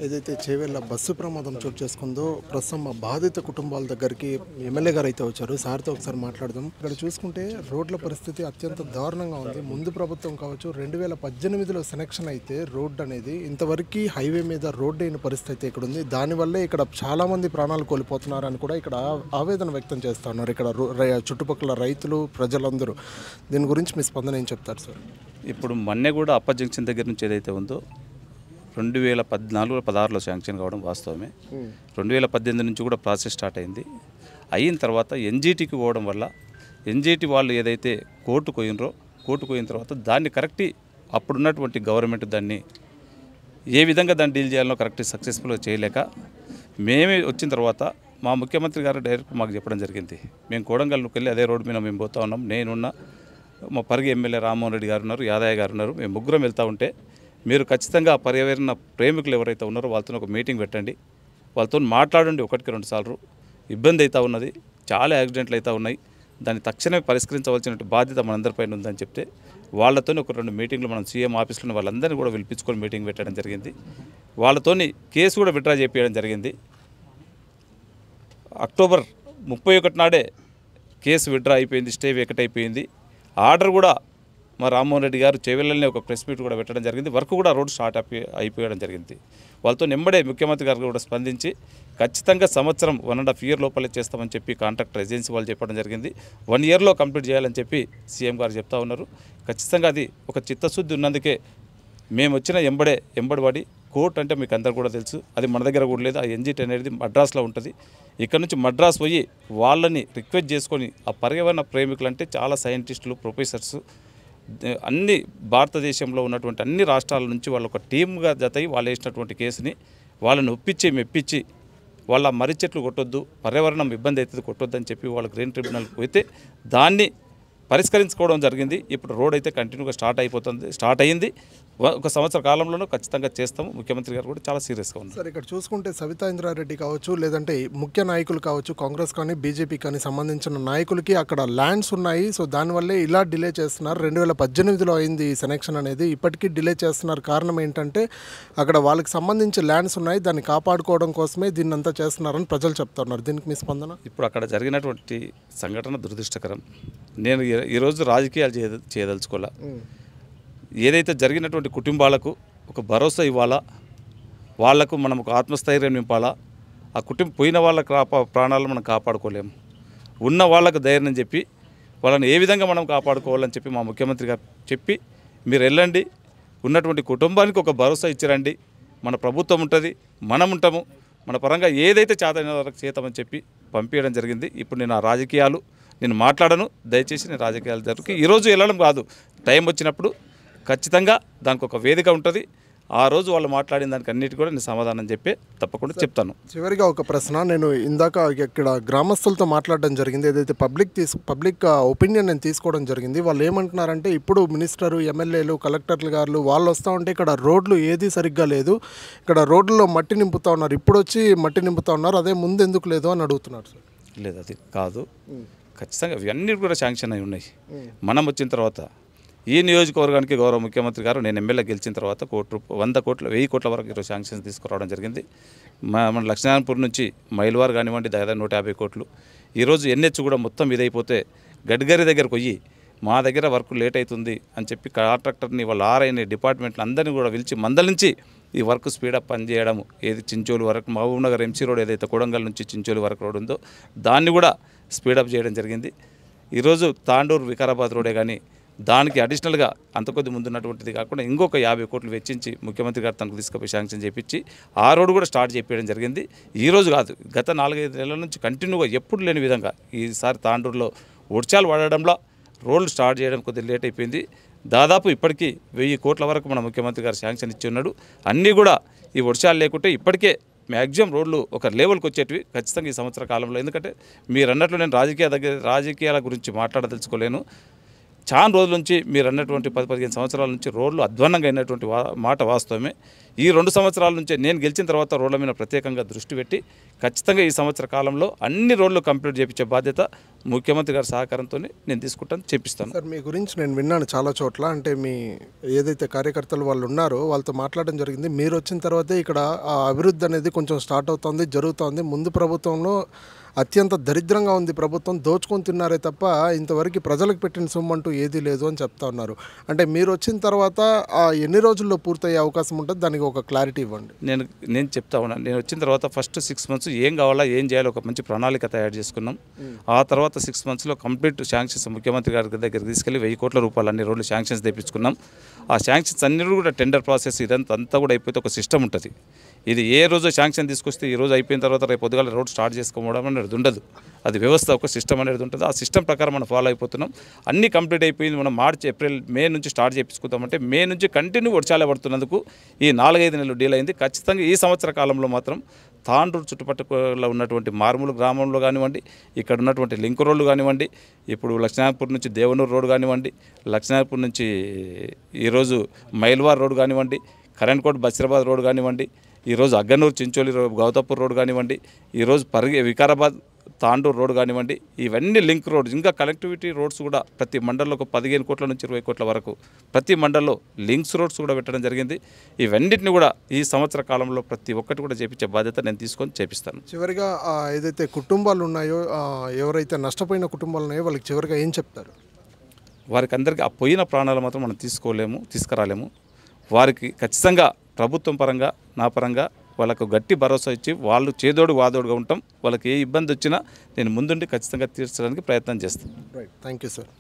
ఏదైతే చేవెళ్ళ బస్సు ప్రమాదం చోటు చేసుకుందో ప్రస్తుతం ఆ బాధిత కుటుంబాల దగ్గరికి ఎమ్మెల్యే గారు అయితే వచ్చారు. సార్తో ఒకసారి మాట్లాడదాం. ఇక్కడ చూసుకుంటే రోడ్ల పరిస్థితి అత్యంత దారుణంగా ఉంది. ముందు ప్రభుత్వం కావచ్చు 2018లో సెలక్షన్ అయితే రోడ్ అనేది ఇంతవరకు హైవే మీద రోడ్ అయిన పరిస్థితి ఇక్కడ ఉంది. దానివల్లే ఇక్కడ చాలా మంది ప్రాణాలు కోల్పోతున్నారని కూడా ఇక్కడ ఆవేదన వ్యక్తం చేస్తున్నారు. ఇక్కడ చుట్టుపక్కల రైతులు ప్రజలందరూ దీని గురించి మీ స్పందన ఏం చెప్తారు సార్? ఇప్పుడు మొన్నే కూడా అప్ప జంక్షన్ దగ్గర నుంచి ఏదైతే ఉందో 2014-16లో శాంక్షన్ కావడం వాస్తవమే. 2018 నుంచి కూడా ప్రాసెస్ స్టార్ట్ అయింది. అయిన తర్వాత ఎన్జీటీకి పోవడం వల్ల ఎన్జీటీ వాళ్ళు ఏదైతే కోర్టుకు పోయిన తర్వాత దాన్ని కరెక్ట్ అప్పుడున్నటువంటి గవర్నమెంట్ దాన్ని ఏ విధంగా దాన్ని డీల్ చేయాలో కరెక్ట్ సక్సెస్ఫుల్గా చేయలేక మేమే వచ్చిన తర్వాత మా ముఖ్యమంత్రి గారు డైరెక్ట్ మాకు చెప్పడం జరిగింది. మేము కోడంగల్కి వెళ్ళి అదే రోడ్డు మీద మేము పోతా ఉన్నాం. నేనున్న మా పరిగి ఎమ్మెల్యే రామ్మోహన్ రెడ్డి గారు ఉన్నారు, యాదయ్య గారు ఉన్నారు. మేము ముగ్గురం వెళ్తూ ఉంటే మీరు ఖచ్చితంగా పర్యావరణ ప్రేమికులు ఎవరైతే ఉన్నారో వాళ్ళతో ఒక మీటింగ్ పెట్టండి, వాళ్ళతో మాట్లాడండి. 1-2 సార్లు ఇబ్బంది అవుతూ ఉన్నది, చాలా యాక్సిడెంట్లు అవుతూ ఉన్నాయి, దాన్ని తక్షణమే పరిష్కరించవలసిన బాధ్యత మనందరిపైన ఉందని చెప్తే వాళ్ళతో ఒక 2 మీటింగ్లు మనం సీఎం ఆఫీస్లో వాళ్ళందరినీ కూడా పిలిపించుకొని మీటింగ్ పెట్టడం జరిగింది. వాళ్ళతోని కేసు కూడా విత్డ్రా చేపించడం జరిగింది. అక్టోబర్ 31 నాడే కేసు విత్డ్రా అయిపోయింది, స్టే వేకట్ అయిపోయింది. ఆర్డర్ కూడా మా రామ్మోహన్ రెడ్డి గారు చేవెళ్ళని ఒక ప్రెస్ మీట్ కూడా పెట్టడం జరిగింది. వర్క్ కూడా రోడ్ స్టార్ట్ అయిపోయడం జరిగింది. వాళ్ళతో నెమ్మడే ముఖ్యమంత్రి గారు కూడా స్పందించి ఖచ్చితంగా సంవత్సరం 1.5 year లోపలే చేస్తామని చెప్పి కాంట్రాక్టర్ ఏజెన్సీ వాళ్ళు చెప్పడం జరిగింది. 1 yearలో కంప్లీట్ చేయాలని చెప్పి సీఎం గారు చెప్తా ఉన్నారు. ఖచ్చితంగా అది ఒక చిత్తశుద్ధి ఉన్నందుకే మేము వచ్చిన ఎంబడివాడి కోర్టు అంటే మీకు అందరు కూడా తెలుసు, అది మన దగ్గర కూడా లేదు. ఆ ఎన్జిటి అనేది మద్రాస్లో ఉంటుంది. ఇక్కడ నుంచి మద్రాస్ పోయి వాళ్ళని రిక్వెస్ట్ చేసుకొని ఆ పర్యావరణ ప్రేమికులు అంటే చాలా సైంటిస్టులు, ప్రొఫెసర్స్ అన్ని భారతదేశంలో ఉన్నటువంటి అన్ని రాష్ట్రాల నుంచి వాళ్ళు ఒక టీమ్గా జతయి వాళ్ళు వేసినటువంటి కేసుని వాళ్ళని ఒప్పించి మెప్పించి వాళ్ళ మర్రి చెట్లు కొట్టొద్దు, పర్యావరణం ఇబ్బంది అవుతుంది కొట్టొద్దు అని చెప్పి వాళ్ళు గ్రీన్ ట్రిబ్యునల్కి పోతే దాన్ని పరిష్కరించుకోవడం జరిగింది. ఇప్పుడు రోడ్ అయితే కంటిన్యూగా స్టార్ట్ అయ్యింది. 1 సంవత్సర కాలంలోనూ ఖచ్చితంగా చేస్తాము. ముఖ్యమంత్రి గారు కూడా చాలా సీరియస్గా ఉన్నారు. సార్, ఇక్కడ చూసుకుంటే సవితా ఇంద్రారెడ్డి కావచ్చు, లేదంటే ముఖ్య నాయకులు కావచ్చు, కాంగ్రెస్ కానీ బీజేపీ కానీ సంబంధించిన నాయకులకి అక్కడ ల్యాండ్స్ ఉన్నాయి. సో దానివల్లే ఇలా డిలే చేస్తున్నారు. 2018లో అయింది ఈ సెలక్షన్ అనేది, ఇప్పటికీ డిలే చేస్తున్నారు. కారణం ఏంటంటే అక్కడ వాళ్ళకి సంబంధించి ల్యాండ్స్ ఉన్నాయి, దాన్ని కాపాడుకోవడం కోసమే దీన్ని అంతా చేస్తున్నారని ప్రజలు చెప్తున్నారు. దీనికి మీ స్పందన? ఇప్పుడు అక్కడ జరిగినటువంటి సంఘటన దురదృష్టకరం. నేను ఈరోజు రాజకీయాలు చేయదలుచుకోలే. ఏదైతే జరిగినటువంటి కుటుంబాలకు ఒక భరోసా ఇవ్వాలా, వాళ్లకు మనం ఒక ఆత్మస్థైర్యం నింపాలా. ఆ పోయిన వాళ్ళ ప్రాణాలను మనం కాపాడుకోలేము. ఉన్న వాళ్ళకు ధైర్యం చెప్పి వాళ్ళని ఏ విధంగా మనం కాపాడుకోవాలని చెప్పి మా ముఖ్యమంత్రి గారు చెప్పి మీరు వెళ్ళండి, ఉన్నటువంటి కుటుంబానికి ఒక భరోసా ఇచ్చిరండి, మన ప్రభుత్వం ఉంటుంది, మనం ఉంటాము, మన పరంగా ఏదైతే చేతనైన వరకు చేతామని చెప్పి పంపించడం జరిగింది. ఇప్పుడు నేను ఆ రాజకీయాలు నేను మాట్లాడను, దయచేసి నేను రాజకీయాలు జరిగి ఈరోజు వెళ్ళడం కాదు, టైం వచ్చినప్పుడు ఖచ్చితంగా దానికి ఒక వేదిక ఉంటుంది. ఆ రోజు వాళ్ళు మాట్లాడిన దానికి అన్నిటి కూడా నేను సమాధానం చెప్పి తప్పకుండా చెప్తాను. చివరిగా ఒక ప్రశ్న, నేను ఇందాక ఇక్కడ గ్రామస్తులతో మాట్లాడడం జరిగింది. ఏదైతే పబ్లిక్ ఒపీనియన్ నేను తీసుకోవడం జరిగింది. వాళ్ళు ఏమంటున్నారంటే ఇప్పుడు మినిస్టరు, ఎమ్మెల్యేలు, కలెక్టర్లు గారు వాళ్ళు వస్తూ ఉంటే ఇక్కడ రోడ్లు ఏది సరిగ్గా లేదు, ఇక్కడ రోడ్లలో మట్టి నింపుతూ ఉన్నారు, ఇప్పుడు వచ్చి మట్టి నింపుతూ ఉన్నారు, అదే ముందు ఎందుకు లేదు అని అడుగుతున్నారు సార్. లేదు, అది కాదు. ఖచ్చితంగా ఇవన్నీ కూడా శాంక్షన్ అయి ఉన్నాయి. మనం వచ్చిన తర్వాత ఈ నియోజకవర్గానికి గౌరవ ముఖ్యమంత్రి గారు నేను ఎమ్మెల్యే గెలిచిన తర్వాత 100 కోట్ల 1000 కోట్ల వరకు ఈరోజు శాంక్షన్స్ తీసుకురావడం జరిగింది. మన లక్ష్మీనారాయణపూర్ నుంచి మైల్వార్ కానివ్వండి దాదాపు 150 కోట్లు. ఈరోజు ఎన్హెచ్ కూడా మొత్తం ఇదైపోతే గడ్కరీ దగ్గరకు పోయి మా దగ్గర వర్క్ లేట్ అవుతుంది అని చెప్పి కాంట్రాక్టర్ని వాళ్ళ ఆర్ఐని డిపార్ట్మెంట్లు అందరినీ కూడా పిలిచి మందలించి ఈ వర్క్ స్పీడప్ పనిచేయడం. ఏది చించోలు వరకు మహబూబ్నగర్ ఎంసీ రోడ్ ఏదైతే కొడంగల్ నుంచి చించోలు వరకు రోడ్ ఉందో దాన్ని కూడా స్పీడప్ చేయడం జరిగింది. ఈరోజు తాండూరు వికారాబాద్ రోడే కానీ దానికి అడిషనల్గా అంతకొద్ది ముందున్నటువంటిది కాకుండా ఇంకొక 50 కోట్లు వెచ్చించి ముఖ్యమంత్రి గారు తనకు తీసుకుపోయి శాంక్షన్ చేయించి ఆ రోడ్డు కూడా స్టార్ట్ చేయడం జరిగింది. ఈరోజు కాదు, గత 4-5 నెలల నుంచి కంటిన్యూగా ఎప్పుడు లేని విధంగా ఈసారి తాండూరులో వర్షాలు పడడంలో రోడ్లు స్టార్ట్ చేయడం కొద్దిగా లేట్ అయిపోయింది. దాదాపు ఇప్పటికీ 1000 కోట్ల వరకు మన ముఖ్యమంత్రి గారు శాంక్షన్ ఇచ్చి ఉన్నాడు. అన్నీ కూడా ఈ వర్షాలు లేకుంటే ఇప్పటికే మ్యాక్సిమం రోడ్లు ఒక లెవెల్కి వచ్చేటివి ఖచ్చితంగా ఈ సంవత్సర కాలంలో. ఎందుకంటే మీరు అన్నట్లు నేను రాజకీయాల గురించి మాట్లాడదలుచుకోలేను. చాలా రోజుల నుంచి మీరు అన్నటువంటి 10-15 సంవత్సరాల నుంచి రోడ్లు అధ్వాన్నంగా అయినటువంటి మాట వాస్తవమే. ఈ 2 సంవత్సరాల నుంచే నేను గెలిచిన తర్వాత రోడ్ల మీద ప్రత్యేకంగా దృష్టి పెట్టి ఖచ్చితంగా ఈ సంవత్సర కాలంలో అన్ని రోడ్లు కంప్లీట్ చేయించే బాధ్యత ముఖ్యమంత్రి గారి సహకారంతో నేను తీసుకుంటాను, చేపిస్తాను. సార్ మీ గురించి నేను విన్నాను చాలా చోట్ల, అంటే మీ ఏదైతే కార్యకర్తలు వాళ్ళు ఉన్నారో వాళ్ళతో మాట్లాడడం జరిగింది. మీరు వచ్చిన తర్వాతే ఇక్కడ ఆ అభివృద్ధి అనేది కొంచెం స్టార్ట్ అవుతుంది, జరుగుతుంది. ముందు ప్రభుత్వంలో అత్యంత దరిద్రంగా ఉంది ప్రభుత్వం, దోచుకొని తిన్నారే తప్ప ఇంతవరకు ప్రజలకు పెట్టిన సొమ్ము అంటూ ఏదీ లేదు అని చెప్తా ఉన్నారు. అంటే మీరు వచ్చిన తర్వాత ఎన్ని రోజుల్లో పూర్తయ్యే అవకాశం ఉంటుంది, దానికి ఒక క్లారిటీ ఇవ్వండి. నేను చెప్తా ఉన్నాను. నేను వచ్చిన తర్వాత ఫస్ట్ 6 months ఏం కావాలా ఏం చేయాలో ఒక మంచి ప్రణాళిక తయారు చేసుకున్నాం. ఆ తర్వాత 6 monthsలో కంప్లీట్ శాంక్షన్స్ ముఖ్యమంత్రి గారి దగ్గరికి తీసుకెళ్లి 1000 కోట్ల రూపాయలు అన్ని రోడ్లు శాంక్షన్స్ తెప్పించుకున్నాం. ఆ శాంక్షన్స్ అన్ని కూడా టెండర్ ప్రాసెస్ ఇదంతా కూడా అయిపోతే ఒక సిస్టమ్ ఉంటుంది. ఇది ఏ రోజు శాంక్షన్ తీసుకొస్తే ఈ రోజు అయిపోయిన తర్వాత రేపు పొద్దుగాల రోడ్ స్టార్ట్ చేసుకోవడం అనేది ఉండదు. అది వ్యవస్థ ఒక సిస్టమ్ అనేది ఉంటుంది. ఆ సిస్టమ్ ప్రకారం మనం ఫాలో అయిపోతున్నాం. అన్నీ కంప్లీట్ అయిపోయింది. మనం మార్చ్ ఏప్రిల్ మే నుంచి స్టార్ట్ చేయించుకుంటామంటే మే నుంచి కంటిన్యూ వర్షాలే పడుతున్నందుకు ఈ 4-5 నెలలు డీల్ అయింది. ఖచ్చితంగా ఈ సంవత్సర కాలంలో మాత్రం తాండ్రూరు చుట్టుపక్కల ఉన్నటువంటి మారుమూల గ్రామంలో కానివ్వండి, ఇక్కడ ఉన్నటువంటి లింక్ రోడ్లు కానివ్వండి, ఇప్పుడు లక్ష్మీనాథపూర్ నుంచి దేవనూరు రోడ్ కానివ్వండి, లక్ష్మీనాథపూర్ నుంచి ఈరోజు మైల్వార్ రోడ్ కానివ్వండి, కరెంట్కోట్ బసిరాబాద్ రోడ్ కానివ్వండి, ఈరోజు అగ్గనూరు చించోలి గౌతాపూర్ రోడ్ కానివ్వండి, ఈరోజు వికారాబాద్ తాండూరు రోడ్ కానివ్వండి, ఇవన్నీ లింక్ రోడ్స్, ఇంకా కనెక్టివిటీ రోడ్స్ కూడా ప్రతి మండలంలో ఒక 15 కోట్ల నుంచి 20 కోట్ల వరకు ప్రతి మండలంలో లింక్స్ రోడ్స్ కూడా పెట్టడం జరిగింది. ఇవన్నిటిని కూడా ఈ సంవత్సర కాలంలో ప్రతి ఒక్కటి కూడా చేపించే బాధ్యత నేను తీసుకొని చేపిస్తాను. చివరిగా ఏదైతే కుటుంబాలు ఉన్నాయో, ఎవరైతే నష్టపోయిన కుటుంబాలు ఉన్నాయో వాళ్ళకి చివరిగా ఏం చెప్తారు? వారికి అందరికీ ఆ పోయిన ప్రాణాలు మాత్రం మనం తీసుకురాలేము. వారికి ఖచ్చితంగా ప్రభుత్వం పరంగా నా పరంగా వాళ్ళకు గట్టి భరోసా ఇచ్చి వాళ్ళు చేదోడు వాదోడుగా ఉంటాం. వాళ్ళకి ఏ ఇబ్బంది వచ్చినా నేను ముందుండి ఖచ్చితంగా తీర్చడానికి ప్రయత్నం చేస్తాను. Right, thank you sir.